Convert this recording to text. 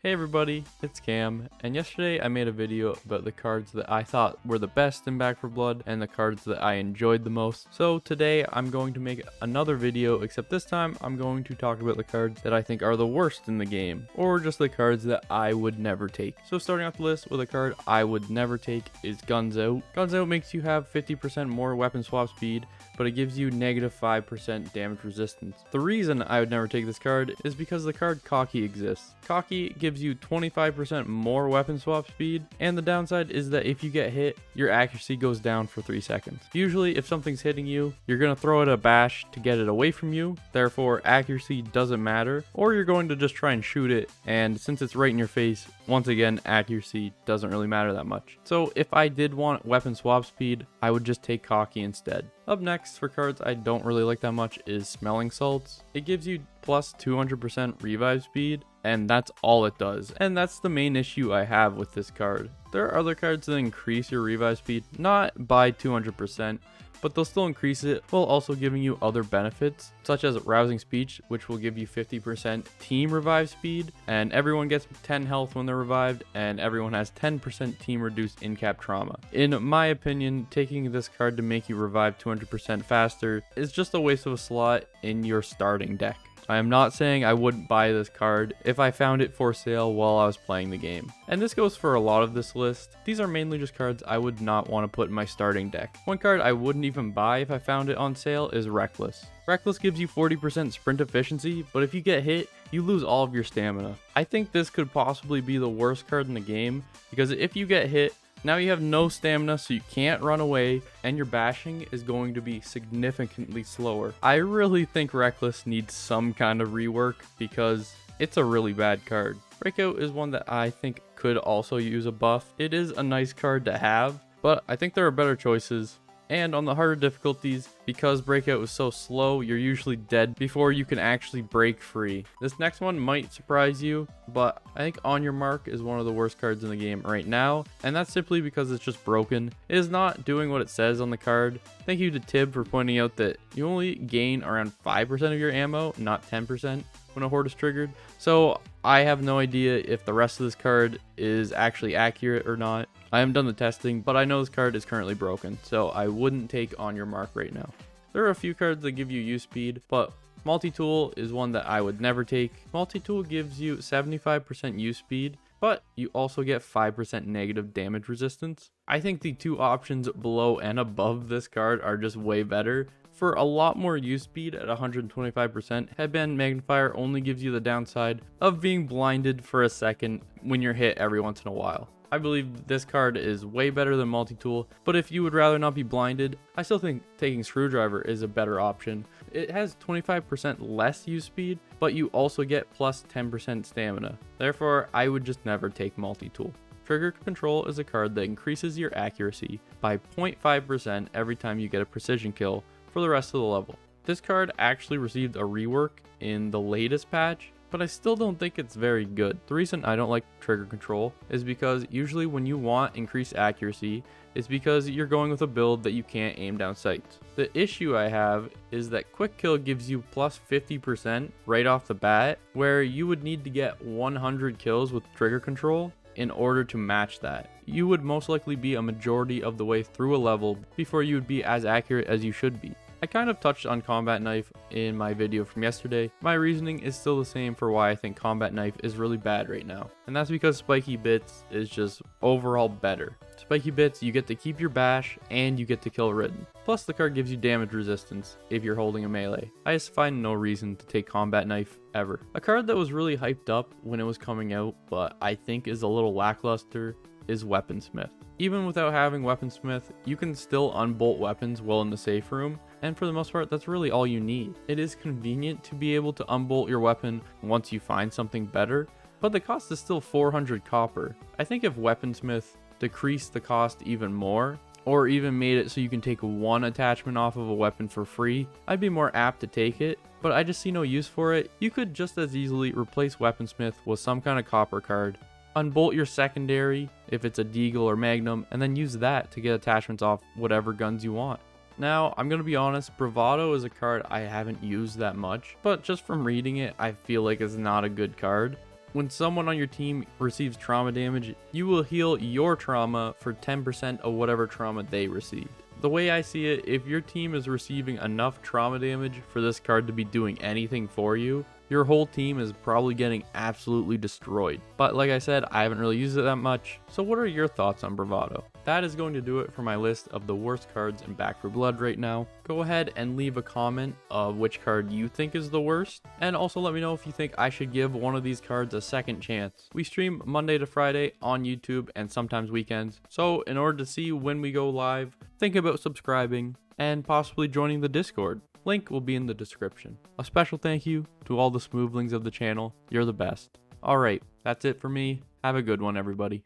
Hey everybody, it's Cam, and yesterday I made a video about the cards that I thought were the best in Back 4 Blood and the cards that I enjoyed the most. So today I'm going to make another video, except this time I'm going to talk about the cards that I think are the worst in the game, or just the cards that I would never take. So starting off the list with a card I would never take is Guns Out. Guns Out makes you have 50% more weapon swap speed, but it gives you negative 5% damage resistance. The reason I would never take this card is because the card Cocky exists. Cocky gives you 25% more weapon swap speed, and the downside is that if you get hit, your accuracy goes down for 3 seconds. Usually if something's hitting you, you're going to throw it a bash to get it away from you, therefore accuracy doesn't matter, or you're going to just try and shoot it, and since it's right in your face, once again accuracy doesn't really matter that much. So if I did want weapon swap speed, I would just take Cocky instead. Up next for cards I don't really like that much is Smelling Salts. It gives you plus 200% revive speed, and that's all it does, and that's the main issue I have with this card. There are other cards that increase your revive speed, not by 200%, but they'll still increase it while also giving you other benefits, such as Rousing Speech, which will give you 50% team revive speed, and everyone gets 10 health when they're revived, and everyone has 10% team reduced in-cap trauma. In my opinion, taking this card to make you revive 200% faster is just a waste of a slot in your starting deck. I am not saying I wouldn't buy this card if I found it for sale while I was playing the game. And this goes for a lot of this list. These are mainly just cards I would not want to put in my starting deck. One card I wouldn't even buy if I found it on sale is Reckless. Reckless gives you 40% sprint efficiency, but if you get hit, you lose all of your stamina. I think this could possibly be the worst card in the game, because if you get hit, now you have no stamina, so you can't run away, and your bashing is going to be significantly slower. I really think Reckless needs some kind of rework because it's a really bad card. Breakout is one that I think could also use a buff. It is a nice card to have, but I think there are better choices. And on the harder difficulties, because Breakout is so slow, you're usually dead before you can actually break free. This next one might surprise you, but I think On Your Mark is one of the worst cards in the game right now, and that's simply because it's just broken. It is not doing what it says on the card. Thank you to Tib for pointing out that you only gain around 5% of your ammo, not 10%. When a horde is triggered. So I have no idea if the rest of this card is actually accurate or not. I haven't done the testing, but I know this card is currently broken, so I wouldn't take On Your Mark right now. There are a few cards that give you use speed, but MULTITOOL is one that I would never take. MULTITOOL gives you 75% use speed, but you also get 5% negative damage resistance. I think the two options below and above this card are just way better. For a lot more use speed at 125%, Headband Magnifier only gives you the downside of being blinded for a second when you're hit every once in a while. I believe this card is way better than MULTITOOL, but if you would rather not be blinded, I still think taking Screwdriver is a better option. It has 25% less use speed, but you also get plus 10% stamina. Therefore, I would just never take MULTITOOL. Trigger Control is a card that increases your accuracy by 0.5% every time you get a precision kill for the rest of the level. This card actually received a rework in the latest patch, but I still don't think it's very good. The reason I don't like Trigger Control is because usually when you want increased accuracy, it's because you're going with a build that you can't aim down sights. The issue I have is that Quick Kill gives you plus 50% right off the bat, where you would need to get 100 kills with Trigger Control in order to match that. You would most likely be a majority of the way through a level before you would be as accurate as you should be. I kind of touched on Combat Knife in my video from yesterday. My reasoning is still the same for why I think Combat Knife is really bad right now, and that's because Spiky Bits is just overall better. Spiky Bits, you get to keep your bash and you get to kill Ridden. Plus the card gives you damage resistance if you're holding a melee. I just find no reason to take Combat Knife ever. A card that was really hyped up when it was coming out, but I think is a little lackluster, is Weaponsmith. Even without having Weaponsmith, you can still unbolt weapons while in the safe room, and for the most part, that's really all you need. It is convenient to be able to unbolt your weapon once you find something better, but the cost is still 400 copper. I think if Weaponsmith decreased the cost even more, or even made it so you can take one attachment off of a weapon for free, I'd be more apt to take it, but I just see no use for it. You could just as easily replace Weaponsmith with some kind of copper card, unbolt your secondary if it's a Deagle or Magnum, and then use that to get attachments off whatever guns you want. Now, I'm going to be honest, Bravado is a card I haven't used that much, but just from reading it, I feel like it's not a good card. When someone on your team receives trauma damage, you will heal your trauma for 10% of whatever trauma they received. The way I see it, if your team is receiving enough trauma damage for this card to be doing anything for you, your whole team is probably getting absolutely destroyed. But like I said, I haven't really used it that much. So what are your thoughts on Bravado? That is going to do it for my list of the worst cards in Back 4 Blood right now. Go ahead and leave a comment of which card you think is the worst. And also let me know if you think I should give one of these cards a second chance. We stream Monday to Friday on YouTube and sometimes weekends. So in order to see when we go live, think about subscribing and possibly joining the Discord. Link will be in the description. A special thank you to all the Smoovlings of the channel. You're the best. Alright, that's it for me. Have a good one, everybody.